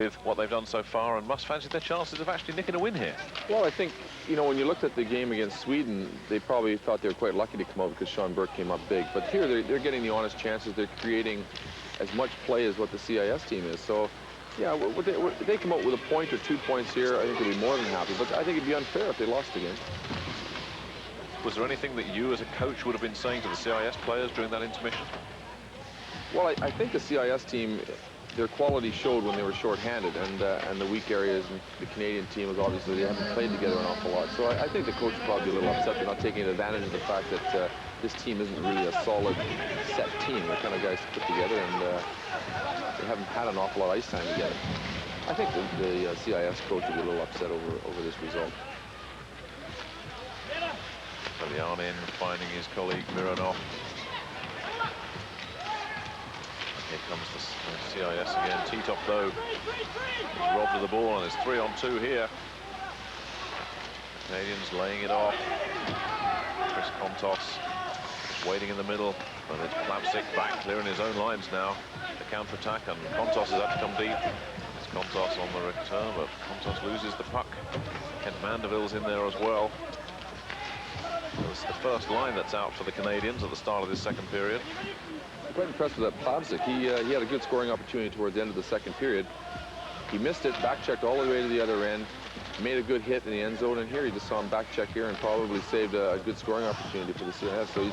with what they've done so far and must fancy their chances of actually nicking a win here. Well, I think, you know, when you looked at the game against Sweden, they probably thought they were quite lucky to come out because Sean Burke came up big. But here, they're getting the honest chances. They're creating as much play as what the CIS team is. So, yeah, if they come out with a point or 2 points here, I think they'll be more than happy. But I think it'd be unfair if they lost again. Was there anything that you as a coach would have been saying to the CIS players during that intermission? Well, I think the CIS team, their quality showed when they were short-handed, and the weak areas in the Canadian team was obviously they haven't played together an awful lot. So I think the coach is probably a little upset they're not taking advantage of the fact that this team isn't really a solid set team. They're kind of guys put together, and they haven't had an awful lot of ice time together. I think the CIS coach will be a little upset over this result. Belyanin finding his colleague Mironov. Here comes the CIS again. Titov, though, he's robbed of the ball, and it's 3-on-2 here. Canadians laying it off. Chris Kontos waiting in the middle, and it's Plavsic back clearing his own lines now. The counter-attack, and Kontos has had to come deep. It's Kontos on the return, but Kontos loses the puck. Kent Mandeville's in there as well. It's the first line that's out for the Canadians at the start of this second period. I'm quite impressed with that Plavsic. He had a good scoring opportunity towards the end of the second period. He missed it, back-checked all the way to the other end, made a good hit in the end zone, and here you just saw him back-check here and probably saved a good scoring opportunity for the CIS. So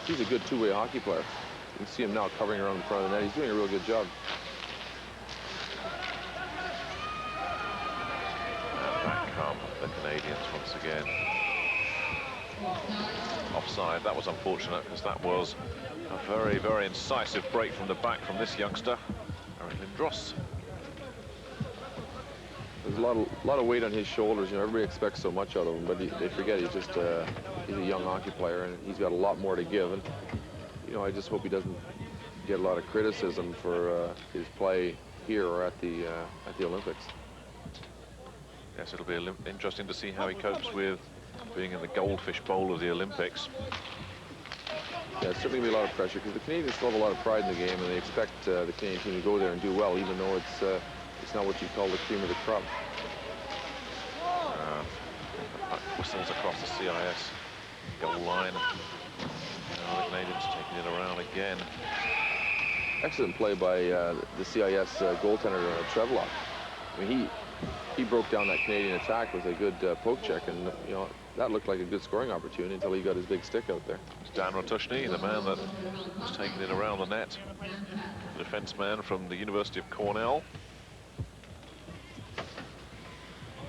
he's a good two-way hockey player. You can see him now covering around in front of the net. He's doing a real good job. And back come the Canadians once again. Offside. That was unfortunate because that was a very, very incisive break from the back from this youngster, Eric Lindros. There's a lot of weight on his shoulders. You know, everybody expects so much out of him, but they forget he's just he's a young hockey player, and he's got a lot more to give. And you know, I just hope he doesn't get a lot of criticism for his play here or at the Olympics. Yes, it'll be interesting to see how he copes with being in the goldfish bowl of the Olympics. Yeah, it's certainly going to be a lot of pressure because the Canadians still have a lot of pride in the game, and they expect the Canadian team to go there and do well, even though it's not what you call the cream of the crop. The puck whistles across the CIS goal line. Now the Canadians taking it around again. Excellent play by the CIS goaltender Trevlov. I mean, he broke down that Canadian attack with a good poke check, and you know, that looked like a good scoring opportunity until he got his big stick out there. It's Dan Ratushny, the man that was taking it around the net. The defenseman from the University of Cornell.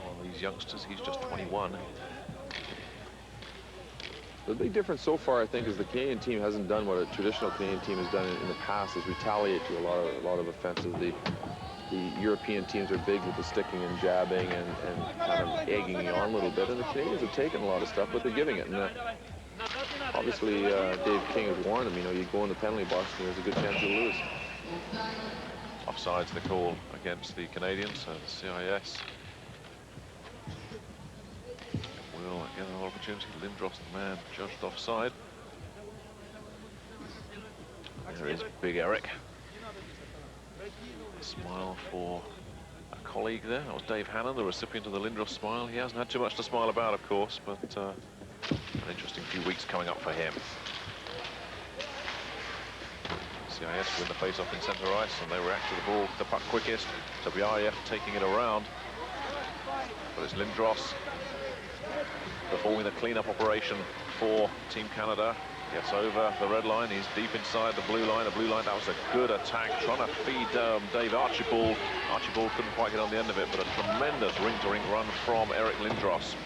One of these youngsters, he's just 21. The big difference so far, I think, is the Canadian team hasn't done what a traditional Canadian team has done in the past, is retaliate to a lot of offenses. The European teams are big with the sticking and jabbing and kind of egging you on a little bit, and the Canadians have taken a lot of stuff, but they're giving it. And obviously, Dave King has warned them, you know, you go in the penalty box and there's a good chance you'll lose. Offside's the call against the Canadians, so the CIS will get another opportunity. Lindros, the man judged offside. There is Big Eric. Smile for a colleague there. That was Dave Hannon, the recipient of the Lindros smile. He hasn't had too much to smile about, of course, but an interesting few weeks coming up for him. CIS win the face-off in centre ice, and they react to the ball, the puck quickest. WRF taking it around, but it's Lindros performing the clean-up operation for Team Canada. Gets over the red line, he's deep inside the blue line. That was a good attack, trying to feed Dave Archibald. Archibald couldn't quite get on the end of it, but a tremendous ring-to-ring run from Eric Lindros.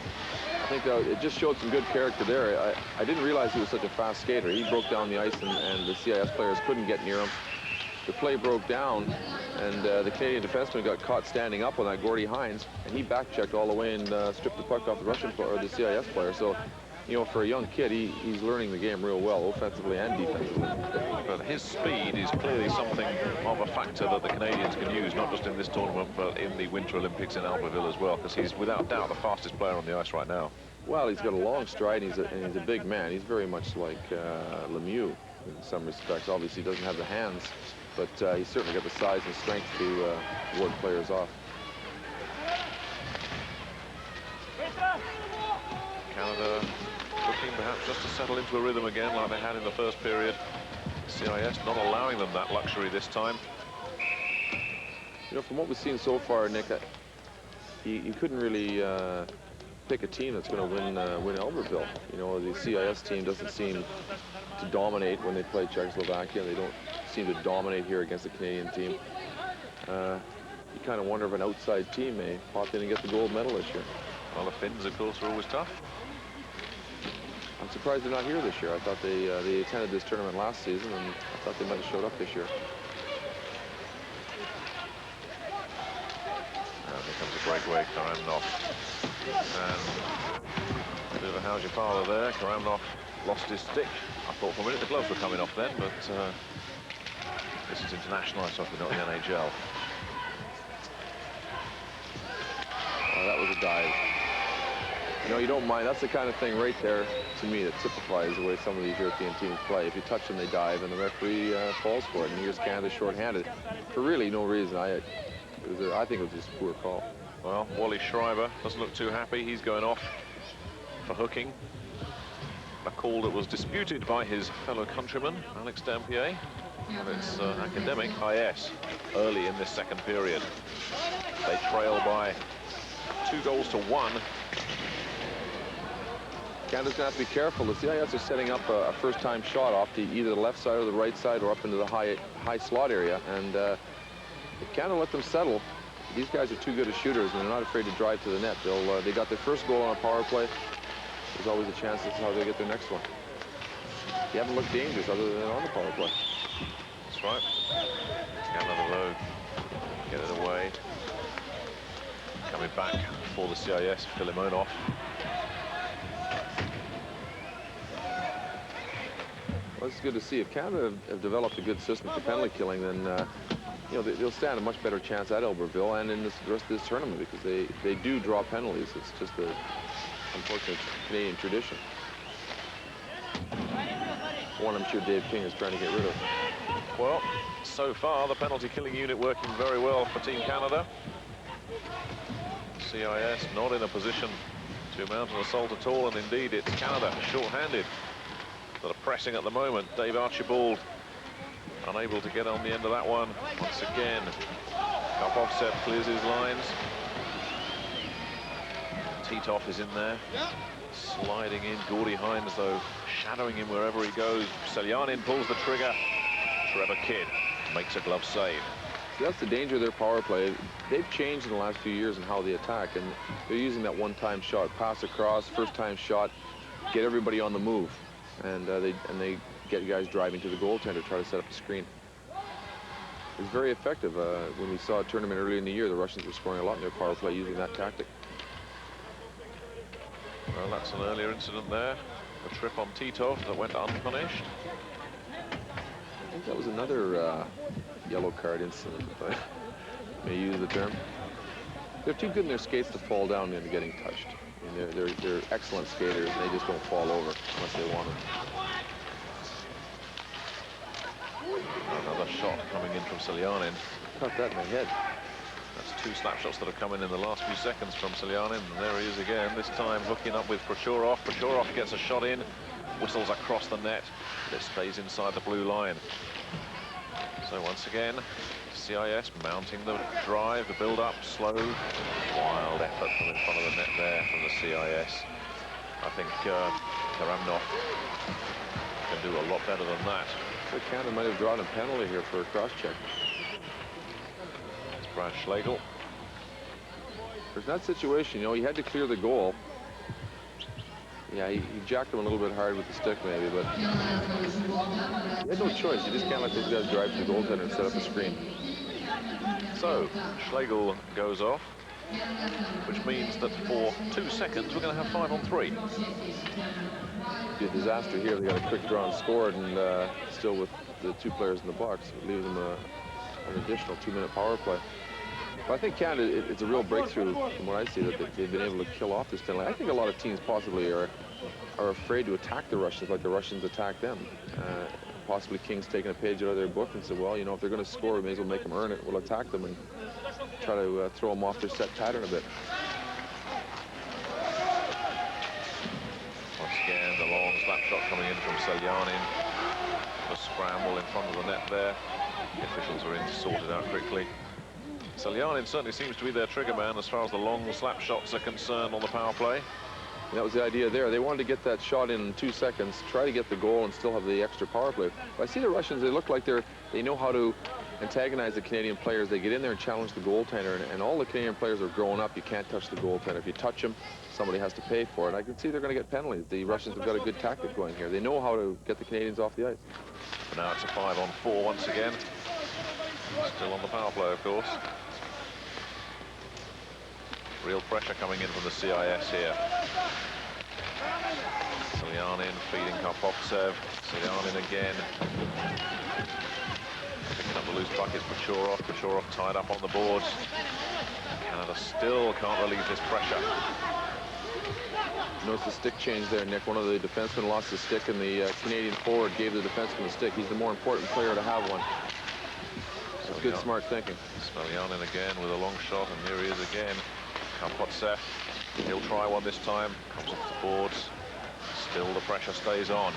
I think it just showed some good character there. I didn't realize he was such a fast skater. He broke down the ice, and the CIS players couldn't get near him. The play broke down, and the Canadian defenseman got caught standing up on that Gordie Hines, and he back-checked all the way and stripped the puck off the Russian player, or the CIS player. So, you know, for a young kid, he's learning the game real well, offensively and defensively. But his speed is clearly something of a factor that the Canadians can use, not just in this tournament, but in the Winter Olympics in Albertville as well, because he's without doubt the fastest player on the ice right now. Well, he's got a long stride, and he's a big man. He's very much like Lemieux in some respects. Obviously, he doesn't have the hands but he's certainly got the size and strength to ward players off. Canada looking perhaps just to settle into a rhythm again like they had in the first period. CIS not allowing them that luxury this time. You know, from what we've seen so far, Nick, you couldn't really pick a team that's going to win Albertville. You know, the CIS team doesn't seem to dominate when they play Czechoslovakia. They don't seem to dominate here against the Canadian team. You kind of wonder if an outside team may pop in and get the gold medal this year. Well, the Finns, of course, are always tough. I'm surprised they're not here this year. I thought they attended this tournament last season, and I thought they might have showed up this year. Here comes a breakaway, Karamnov. And a bit of a how's your father there. Karamnov lost his stick. I thought for a minute the gloves were coming off then, but this is international ice hockey, not the NHL. Oh, that was a dive. You know, you don't mind. That's the kind of thing right there, to me, that typifies the way some of these European teams play. If you touch them, they dive, and the referee falls for it. And here's Canada shorthanded for really no reason. I think it was just a poor call. Well, Wally Schreiber doesn't look too happy. He's going off for hooking. A call that was disputed by his fellow countryman, Alex Dampier. And it's academic IS early in this second period. They trail by 2-1. Canada's going to have to be careful. The CIS are setting up a first-time shot off to either the left side or the right side or up into the high slot area. And if Canada let them settle, these guys are too good as shooters, and they're not afraid to drive to the net. They got their first goal on a power play. There's always a chance this is how they get their next one. They haven't looked dangerous other than on the power play. That's right. Canada low, get it away. Coming back for the CIS, Filimonov. Well, it's good to see. If Canada have developed a good system for penalty killing, then you know, they'll stand a much better chance at Albertville and in the rest of this tournament, because they do draw penalties. It's just a unfortunate Canadian tradition. One I'm sure Dave King is trying to get rid of. Well, so far the penalty killing unit working very well for Team Canada. CIS not in a position to mount an assault at all, and indeed it's Canada short-handed that are pressing at the moment. Dave Archibald unable to get on the end of that one. Once again, Karpovtsev clears his lines. Titov is in there, sliding in. Gordy Hines, though, shadowing him wherever he goes. Selyanin pulls the trigger. Trevor Kidd makes a glove save. See, that's the danger of their power play. They've changed in the last few years in how they attack, and they're using that one-time shot, pass across, first-time shot, get everybody on the move, and they get guys driving to the goaltender, try to set up the screen. It's very effective. When we saw a tournament early in the year, the Russians were scoring a lot in their power play using that tactic. Well, that's an earlier incident there. A trip on Titov that went unpunished. I think that was another yellow card incident, if I may use the term. They're too good in their skates to fall down into getting touched. I mean, they're excellent skaters, and they just don't fall over unless they want to. Another shot coming in from Selyanin. Caught that in the head. That's two slap shots that have come in the last few seconds from Selyanin, and there he is again, this time hooking up with Prochorov. Prochorov gets a shot in, whistles across the net, but it stays inside the blue line. So once again, CIS mounting the drive, the build-up, slow, wild effort from in front of the net there from the CIS. I think Karamnov can do a lot better than that. So Canada might have drawn a penalty here for a cross-check. It's Brad Schlegel. There's that situation, you know, he had to clear the goal. Yeah, he jacked him a little bit hard with the stick maybe, but he had no choice. You just can't let those guys drive to the goaltender and set up a screen. So Schlegel goes off, which means that for 2 seconds we're going to have 5-on-3. Be a disaster here. They got a quick draw and scored, and still with the two players in the box, it leaves them an additional 2-minute power play. But I think Canada, it's a real breakthrough from what I see, that they've been able to kill off this penalty. I think a lot of teams possibly are afraid to attack the Russians like the Russians attack them. possibly King's taking a page out of their book and said, well, you know, if they're going to score, we may as well make them earn it. We'll attack them and try to throw them off their set pattern a bit. Once again, the long slap shot coming in from Selyanin. The scramble in front of the net there. The officials are in to sort it out quickly. Selyanin certainly seems to be their trigger man as far as the long slap shots are concerned on the power play. That was the idea there. They wanted to get that shot in 2 seconds, try to get the goal and still have the extra power play. But I see the Russians, they look like they know how to antagonize the Canadian players. They get in there and challenge the goaltender, and all the Canadian players are growing up. You can't touch the goaltender. If you touch him, somebody has to pay for it. I can see they're going to get penalties. The Russians have got a good tactic going here. They know how to get the Canadians off the ice. But now it's a 5-on-4 once again. Still on the power play, of course. Real pressure coming in from the CIS here. Selyanin feeding Karpovtsev. Selyanin again. Picking up the loose buckets. Bachorov tied up on the boards. Canada still can't relieve this pressure. Notice the stick change there, Nick. One of the defensemen lost the stick, and the Canadian forward gave the defenseman the stick. He's the more important player to have one. That's good, smart thinking. Selyanin again with a long shot, and here he is again. Karpovtsev, he'll try one this time. Comes off the boards. Still the pressure stays on.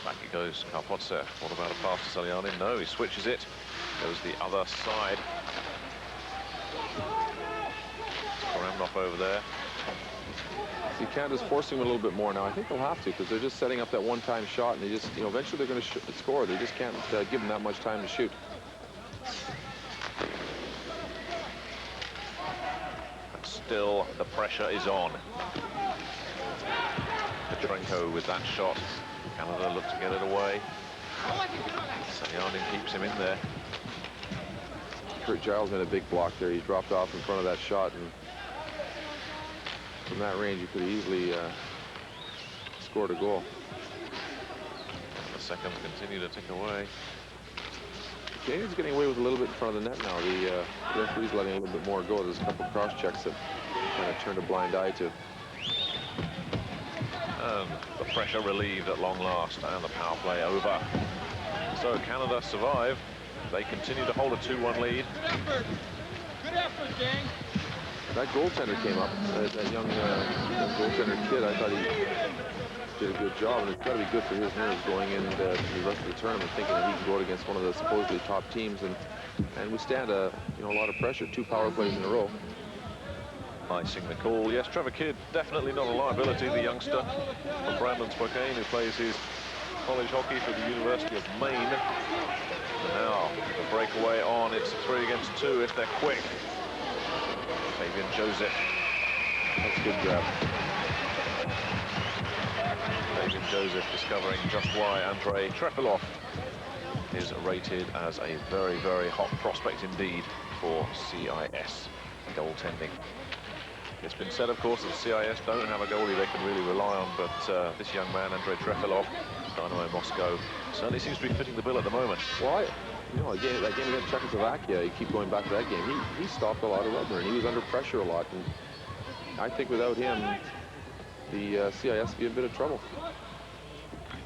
Back he goes, Karpovtsev. What about a pass to Selyanin? No, he switches it. Goes the other side. Karamnov over there. See, Canada's forcing them a little bit more now. I think they'll have to, because they're just setting up that one-time shot, and they just, you know, eventually they're going to score. They just can't give them that much time to shoot. Still, the pressure is on. Petrenko with that shot. Canada look to get it away. Selyanin keeps him in there. Kurt Giles made a big block there. He dropped off in front of that shot, and from that range, you could easily scored a goal. And the seconds continue to tick away. Canadians getting away with a little bit in front of the net now. The referee's letting a little bit more go. There's a couple of cross checks that kind of turned a blind eye to. And the pressure relieved at long last, and the power play over. So Canada survive. They continue to hold a 2-1 lead. Good effort, gang. That goaltender came up. That young goaltender kid, I thought he did a good job, and it's got to be good for his nerves going into the rest of the tournament, thinking that he can go out against one of the supposedly top teams and withstand a lot of pressure. 2 power plays in a row. Icing the call. Yes, Trevor Kidd, definitely not a liability, the youngster from Brandon Spokane, who plays his college hockey for the University of Maine. And now the breakaway on. It's 3 against 2 if they're quick. Fabian Joseph. That's a good grab. Fabian Joseph discovering just why Andrei Trefilov is rated as a very, very hot prospect indeed for CIS goaltending. It's been said, of course, that CIS don't have a goalie they can really rely on, but this young man, Andrei Trefilov, Dynamo Moscow, certainly seems to be fitting the bill at the moment. Well, that game against Czechoslovakia, you keep going back to that game, he stopped a lot of rubber, and he was under pressure a lot, and I think without him, the CIS would be in a bit of trouble.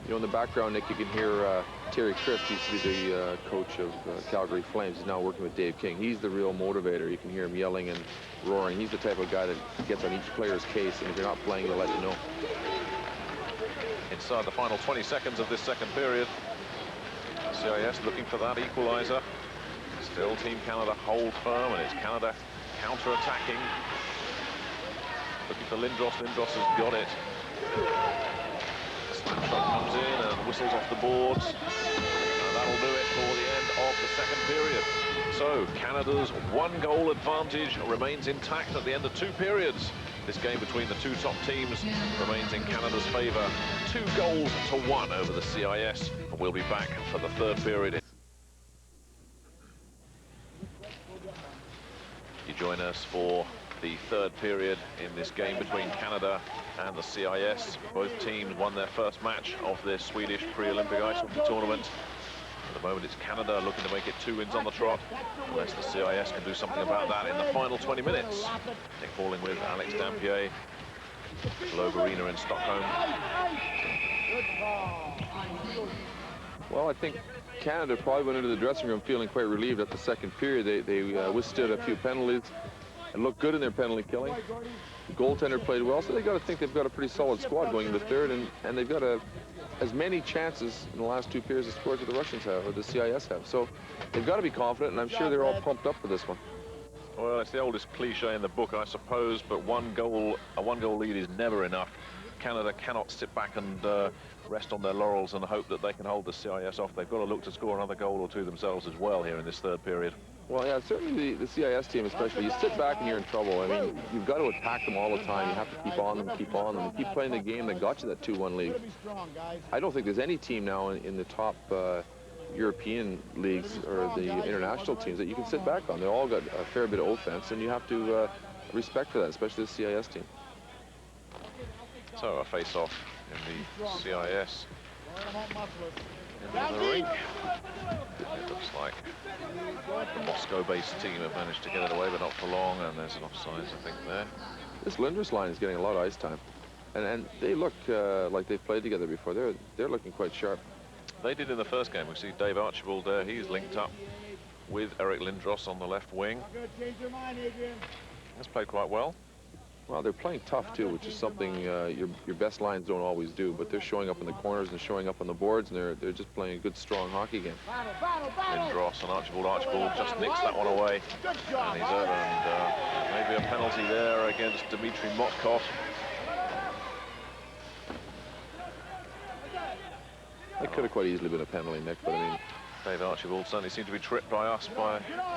You know, in the background, Nick, you can hear Terry Crisp, used to be the coach of Calgary Flames. He's now working with Dave King. He's the real motivator. You can hear him yelling and roaring. He's the type of guy that gets on each player's case, and if you're not playing, he'll let you know. Inside the final 20 seconds of this second period, CIS looking for that equalizer. Still Team Canada hold firm, and it's Canada counter-attacking. Looking for Lindros. Lindros has got it. Snapshot comes in and whistles off the boards. And that'll do it for the end of the second period. So Canada's 1-goal advantage remains intact at the end of 2 periods. This game between the 2 top teams remains in Canada's favour. 2-1 over the CIS. And we'll be back for the 3rd period. You join us for the 3rd period in this game between Canada and the CIS. Both teams won their first match of this Swedish pre-Olympic ice hockey tournament. At the moment, it's Canada looking to make it 2 wins on the trot, unless the CIS can do something about that in the final 20 minutes. Nick Pauling with Alex Dampier, Globe Arena in Stockholm. Well, I think Canada probably went into the dressing room feeling quite relieved at the second period. They withstood a few penalties and looked good in their penalty killing. The goaltender played well, so they got to think they've got a pretty solid squad going into third, and they've got as many chances in the last two periods of scores that the Russians have, or the CIS have. So they've got to be confident, and I'm sure they're all pumped up for this one. Well, it's the oldest cliche in the book, I suppose, but a one-goal lead is never enough. Canada cannot sit back and rest on their laurels and hope that they can hold the CIS off. They've got to look to score another goal or two themselves as well here in this third period. Well, yeah, certainly the CIS team especially. You sit back and you're in trouble. I mean, you've got to attack them all the time. You have to keep on them, and keep playing the game that got you that 2-1 lead. I don't think there's any team now in the top European leagues or the international teams that you can sit back on. They all got a fair bit of offense, and you have to respect for that, especially the CIS team. So a face-off in the CIS in the rink. It looks like the Moscow-based team have managed to get it away, but not for long, and there's an offside, I think, there. This Lindros line is getting a lot of ice time, and they look like they've played together before. They're looking quite sharp. They did in the first game. We see Dave Archibald there. He's linked up with Eric Lindros on the left wing. Has played quite well. Well, they're playing tough, too, which is something your best lines don't always do, but they're showing up in the corners and showing up on the boards, and they're just playing a good, strong hockey game. Lindros and Archibald just nicks that one away, and he's earned maybe a penalty there against Dmitry Motkov. That could have quite easily been a penalty, Nick, but I mean... Dave Archibald certainly seemed to be tripped by us,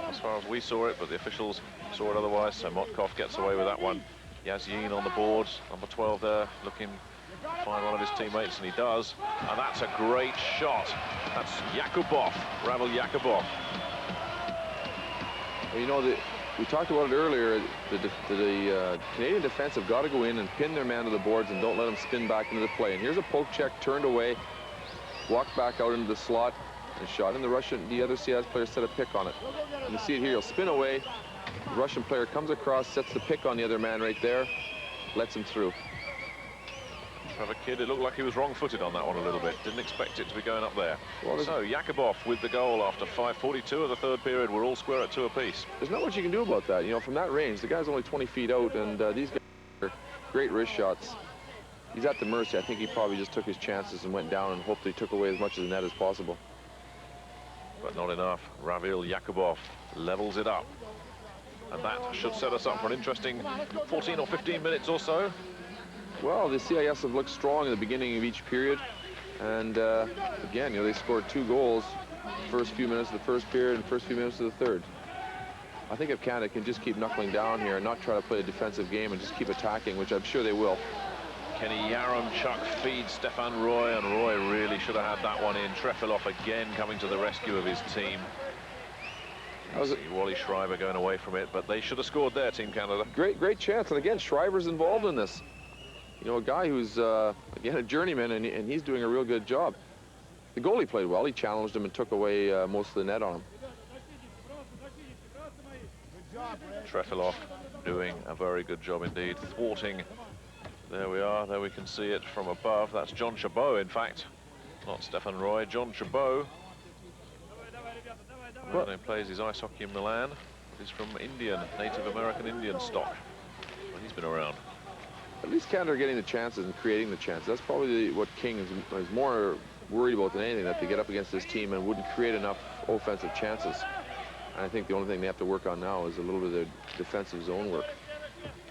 as far as we saw it, but the officials saw it otherwise, so Motkov gets away with that one. Yazyin on the board, number 12 there, looking to find one of his teammates, and he does. And that's a great shot. That's Yakubov, Ravel Yakubov. Well, you know, we talked about it earlier. The Canadian defense have got to go in and pin their man to the boards and don't let him spin back into the play. And here's a poke check, turned away, walked back out into the slot, and shot. And the other CIS player set a pick on it. You see it here, he'll spin away. The Russian player comes across, sets the pick on the other man right there, lets him through. Trevor Kidd, it looked like he was wrong-footed on that one a little bit. Didn't expect it to be going up there. Well, so Yakubov with the goal after 5:42 of the third period. We're all square at 2 apiece. There's not much you can do about that. You know, from that range, the guy's only 20 feet out, and these guys are great wrist shots. He's at the mercy. I think he probably just took his chances and went down and hoped he took away as much of the net as possible. But not enough. Ravil Yakubov levels it up. And that should set us up for an interesting 14 or 15 minutes or so. Well, the CIS have looked strong in the beginning of each period. And again, you know, they scored 2 goals first few minutes of the first period and first few minutes of the third. I think if Canada can just keep knuckling down here and not try to play a defensive game and just keep attacking, which I'm sure they will. Kenny Yaremchuk feeds Stefan Roy, and Roy really should have had that one in. Trefilov again coming to the rescue of his team. Wally Schreiber going away from it, but they should have scored there, Team Canada. Great chance, and again, Schreiber's involved in this. You know, a guy who's, again, a journeyman, and he's doing a real good job. The goalie played well. He challenged him and took away most of the net on him. Trefilov doing a very good job indeed, thwarting. There we are, there we can see it from above. That's John Chabot, in fact, not Stefan Roy, John Chabot. He plays his ice hockey in Milan. He's from Native American Indian stock. Well, he's been around. At least Canada are getting the chances and creating the chances. That's probably what King is more worried about than anything, that they get up against this team and wouldn't create enough offensive chances. And I think the only thing they have to work on now is a little bit of their defensive zone work.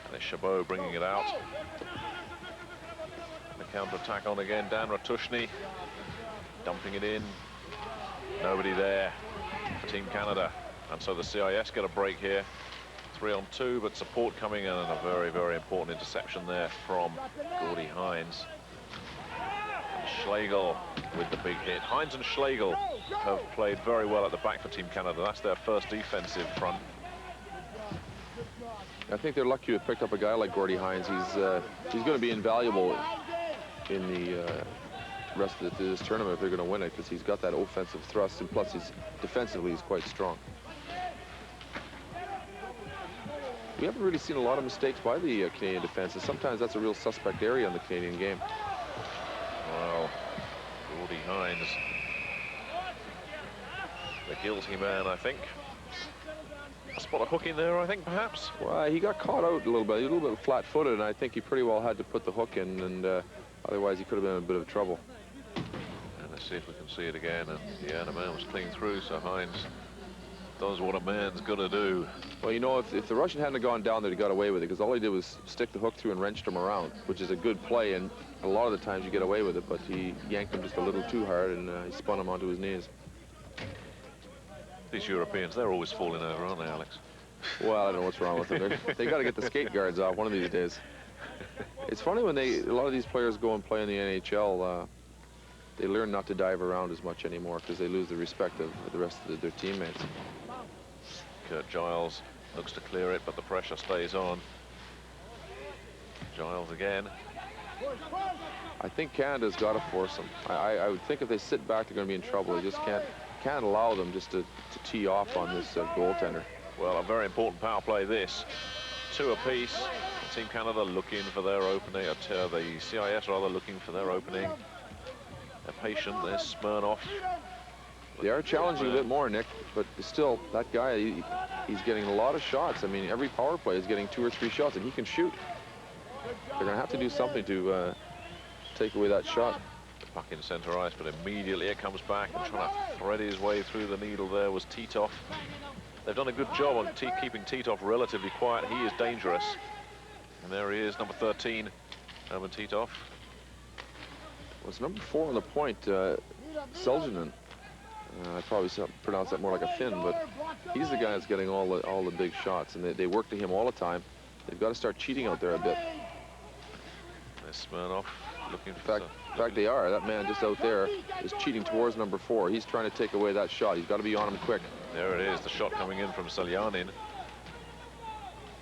And it's Chabot bringing it out. The counter-attack on again, Dan Ratushny dumping it in. Nobody there for Team Canada, and so the CIS get a break here. 3-on-2, but support coming in, and a very, very important interception there from Gordy Hines. And Schlegel with the big hit. Hines and Schlegel have played very well at the back for Team Canada. That's their first defensive front. I think they're lucky to have picked up a guy like Gordy Hines. He's going to be invaluable in the rest of this tournament if they're going to win it, because he's got that offensive thrust, and plus defensively he's quite strong. We haven't really seen a lot of mistakes by the Canadian defense, and sometimes that's a real suspect area in the Canadian game. Well, Hines, the guilty man, I think. A spot of hook in there, I think, perhaps. Well, he got caught out a little bit. He was a little bit flat-footed, and I think he pretty well had to put the hook in, and otherwise he could have been in a bit of trouble. And let's see if we can see it again. And yeah, the man was clean through, so Hines does what a man's got to do. Well, you know, if the Russian hadn't gone down there, he got away with it, because all he did was stick the hook through and wrenched him around, which is a good play, and a lot of the times you get away with it, but he yanked him just a little too hard, and he spun him onto his knees. These Europeans, they're always falling over, aren't they, Alex? Well, I don't know what's wrong with them. They got to get the skate guards off one of these days. It's funny when a lot of these players go and play in the NHL, they learn not to dive around as much anymore because they lose the respect of the rest of their teammates. Kurt Giles looks to clear it, but the pressure stays on. Giles again. I think Canada's got to force them. I would think if they sit back, they're going to be in trouble. They just can't allow them just to tee off on this goaltender. Well, a very important power play this. 2 apiece. Team Canada looking for their opening. The CIS rather looking for their opening. They're patient. There's Smirnoff. They are challenging a bit more, Nick, but still, that guy, he's getting a lot of shots. I mean, every power play is getting 2 or 3 shots, and he can shoot. They're going to have to do something to take away that shot. Puck in center ice, but immediately it comes back, and trying to thread his way through the needle there was Titov. They've done a good job on keeping Titov relatively quiet. He is dangerous. And there he is, number 13, Herman Titov. Well, it's number 4 on the point, Seljanin. I probably pronounce that more like a Finn, but he's the guy that's getting all the big shots, and they work to him all the time. They've got to start cheating out there a bit. There's Smirnoff looking for... In fact, they are. That man just out there is cheating towards number 4. He's trying to take away that shot. He's got to be on him quick. There it is, the shot coming in from Seljanin, to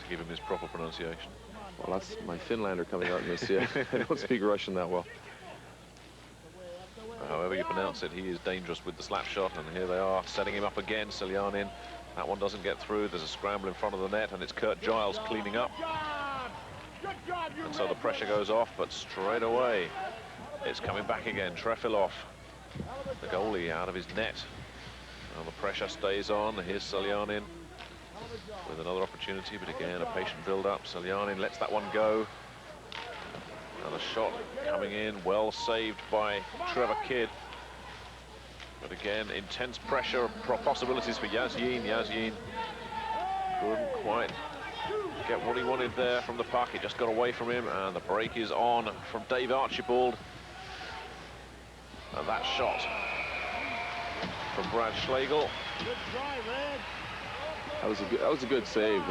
give him his proper pronunciation. Well, that's my Finlander coming out in this. Yeah, I don't speak Russian that well. However you pronounce it, he is dangerous with the slap shot, and here they are setting him up again. Seljanin, that one doesn't get through. There's a scramble in front of the net, and it's Kurt Giles cleaning up. And so the pressure goes off, but straight away it's coming back again. Trefilov, the goalie, out of his net. And the pressure stays on. Here's Seljanin with another opportunity, but again a patient build-up. Seljanin lets that one go. And a shot coming in, well saved by Trevor Kidd. But again, intense pressure, possibilities for Yazyin. Yazyin couldn't quite get what he wanted there from the puck. It just got away from him, and the break is on from Dave Archibald. And that shot from Brad Schlegel. Good try, Red. That was a good save.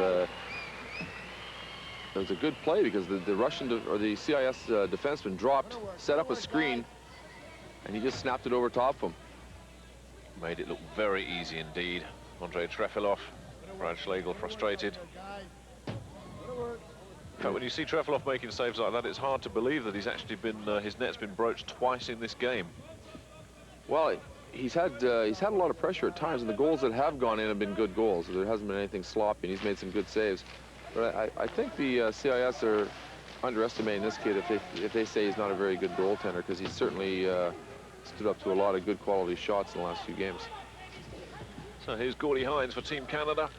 It was a good play because the Russian or the CIS defenseman dropped, set up a screen, and he just snapped it over top of him. Made it look very easy indeed. Andrei Trefilov, Brad Schlegel frustrated. In fact, when you see Trefilov making saves like that, it's hard to believe that he's actually been his net's been broached twice in this game. Well, he's had a lot of pressure at times, and the goals that have gone in have been good goals. There hasn't been anything sloppy, and he's made some good saves. But I think the CIS are underestimating this kid if they say he's not a very good goaltender, because he's certainly stood up to a lot of good quality shots in the last few games. So here's Gordie Hines for Team Canada,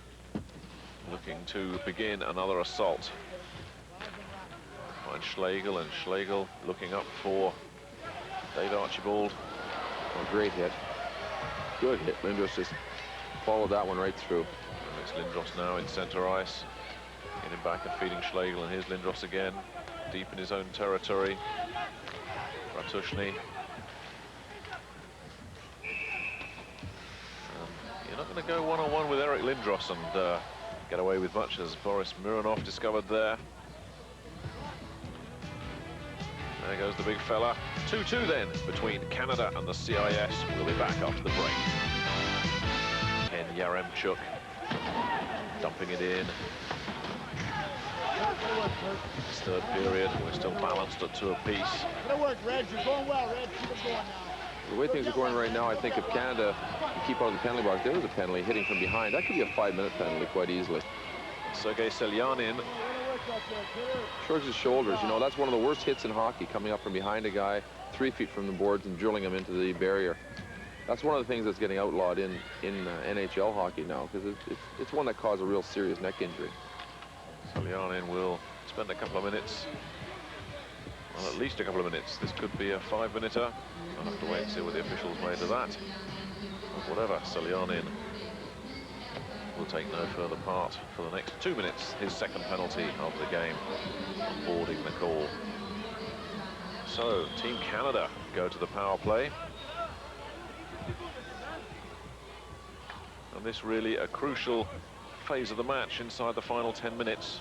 looking to begin another assault. Find Schlegel, and Schlegel looking up for Dave Archibald. Oh, great hit. Good hit. Lindros just followed that one right through. And it's Lindros now in center ice. Getting back and feeding Schlegel, and here's Lindros again, deep in his own territory. Ratushny. You're not going to go one-on-one with Eric Lindros and get away with much, as Boris Mironov discovered there. There goes the big fella. 2-2 then between Canada and the CIS. We'll be back after the break. Ken Yaremchuk dumping it in. It's third period. We're still balanced at 2 apiece. Good work, Red. You're going well, Red. Keep it going now. The way things are going right now, I think if Canada keep out of the penalty box, there was a penalty hitting from behind. That could be a 5-minute penalty quite easily. Sergei Seljanin Shrugs his shoulders. You know, that's one of the worst hits in hockey, coming up from behind a guy 3 feet from the boards and drilling him into the barrier. That's one of the things that's getting outlawed in NHL hockey now, because it's one that caused a real serious neck injury. Salyanin will spend a couple of minutes, well, at least a couple of minutes. This could be a 5-minuter. I'll have to wait and see what the officials made of that. But whatever, Salyanin will take no further part for the next 2 minutes. His second penalty of the game, boarding the call. So, Team Canada go to the power play. And this really a crucial phase of the match inside the final 10 minutes.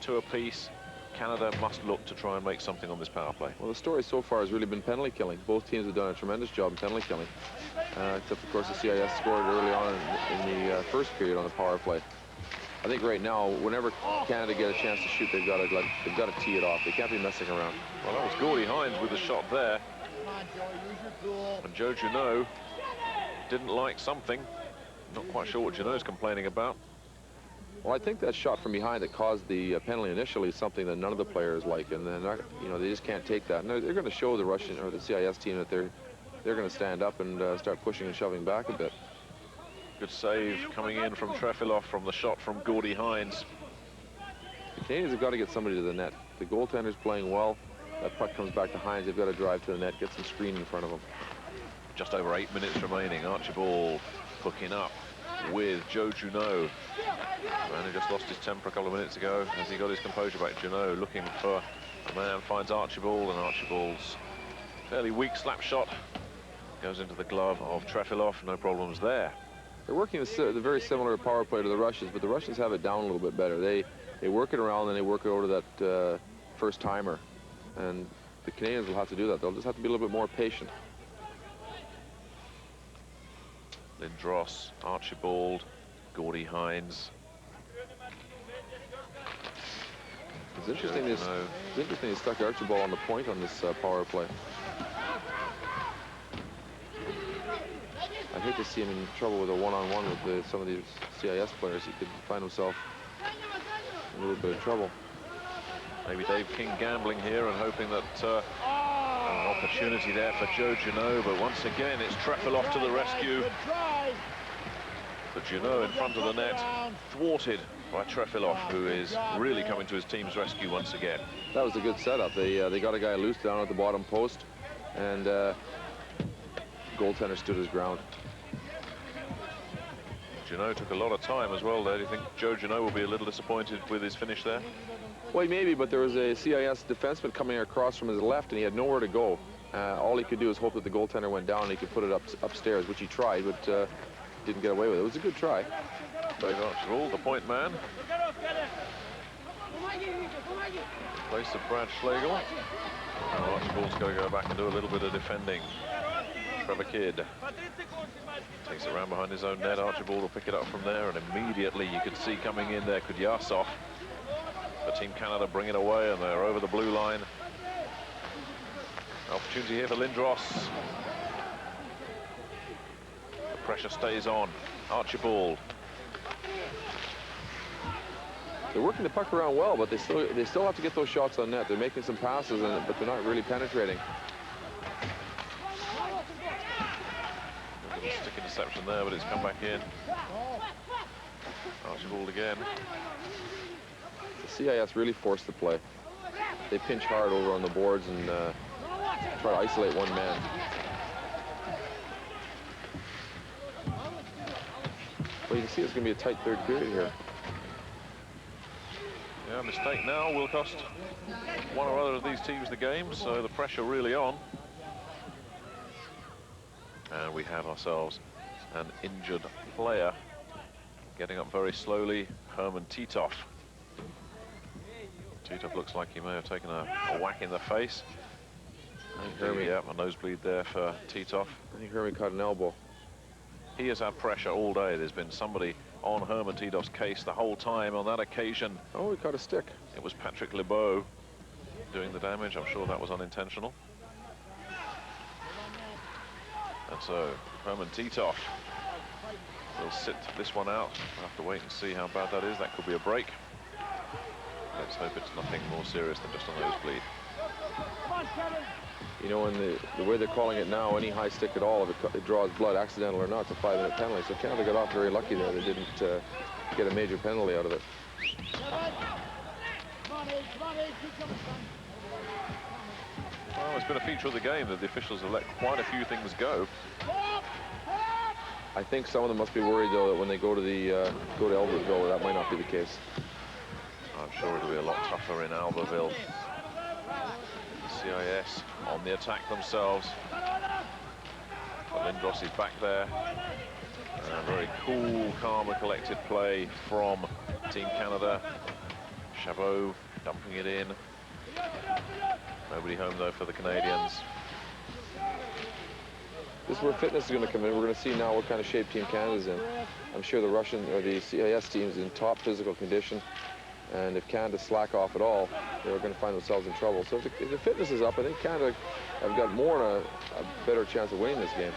2 apiece. Canada must look to try and make something on this power play. Well, the story so far has really been penalty killing. Both teams have done a tremendous job in penalty killing. Except, of course, the CIS scored early on in the first period on the power play. I think right now, whenever Canada get a chance to shoot, they've got to tee it off. They can't be messing around. Well, that was Gordy Hines with the shot there. And Joe Juneau didn't like something. Not quite sure what Juneau's complaining about. Well, I think that shot from behind that caused the penalty initially is something that none of the players like, and they're not, you know, they just can't take that. And they're going to show the Russian or the CIS team that they're going to stand up and start pushing and shoving back a bit. Good save coming in from Trefilov from the shot from Gordy Hines. The Canadians have got to get somebody to the net. The goaltender's playing well. That puck comes back to Hines. They've got to drive to the net, get some screen in front of them. Just over 8 minutes remaining. Archibald hooking up with Joe Juneau. And he just lost his temper a couple of minutes ago as he got his composure back. Juneau looking for a man, finds Archibald, and Archibald's fairly weak slap shot goes into the glove of Trefilov. No problems there. They're working the very similar power play to the Russians, but the Russians have it down a little bit better. They work it around and they work it over to that first timer. And the Canadians will have to do that. They'll just have to be a little bit more patient. Lindros, Archibald, Gordy Hines. It's interesting they stuck Archibald on the point on this power play. I'd hate to see him in trouble with a one-on-one with some of these CIS players. He could find himself in a little bit of trouble. Maybe Dave King gambling here and hoping that an opportunity there for Joe Juneau, but once again it's Trefilov to the rescue. But Juneau in front of the net, thwarted by Trefilov, who is really coming to his team's rescue once again. That was a good setup. They got a guy loose down at the bottom post, and goaltender stood his ground. Juneau took a lot of time as well there. Do you think Joe Juneau will be a little disappointed with his finish there? Well, maybe, but there was a CIS defenseman coming across from his left, and he had nowhere to go. All he could do was hope that the goaltender went down and he could put it upstairs, which he tried, but didn't get away with it. It was a good try. Dave Archibald, the point man. Place of Brad Schlegel. Now Archibald's got to go back and do a little bit of defending. Trevor Kidd takes it around behind his own net. Archibald will pick it up from there, and immediately you could see coming in there Kudyasov. But Team Canada bring it away, and they're over the blue line. Opportunity here for Lindros. The pressure stays on. Archibald. They're working the puck around well, but they still have to get those shots on net. They're making some passes, but they're not really penetrating. Stick interception there, but it's come back in. Archibald again. The CIS really forced the play. They pinch hard over on the boards and try to isolate one man. Well, you can see it's going to be a tight third period here. Yeah, mistake now will cost one or other of these teams the game, so the pressure really on. And we have ourselves an injured player getting up very slowly, Herman Titov. Titov looks like he may have taken a whack in the face. Yeah, a nosebleed there for Titov. I think Herman caught an elbow. He has had pressure all day. There's been somebody on Herman Titov's case the whole time. On that occasion, oh, he caught a stick. It was Patrick Lebeau doing the damage. I'm sure that was unintentional. And so Herman Titov will sit this one out. We'll have to wait and see how bad that is. That could be a break. Let's hope it's nothing more serious than just a nosebleed. You know, in the way they're calling it now, any high stick at all, if it draws blood, accidental or not, it's a 5-minute penalty. So Canada got off very lucky there. They didn't get a major penalty out of it. Well, it's been a feature of the game that the officials have let quite a few things go. I think some of them must be worried, though, that when they go to Albertville, that might not be the case. I'm sure it'll be a lot tougher in Albertville. CIS on the attack themselves. But Lindros is back there. Very cool, calm and collected play from Team Canada. Chabot dumping it in. Nobody home, though, for the Canadians. This is where fitness is going to come in. We're going to see now what kind of shape Team Canada's in. I'm sure the Russian or the CIS team is in top physical condition. And if Canada slack off at all, they're going to find themselves in trouble. So if the fitness is up, I think Canada have got more and a better chance of winning this game.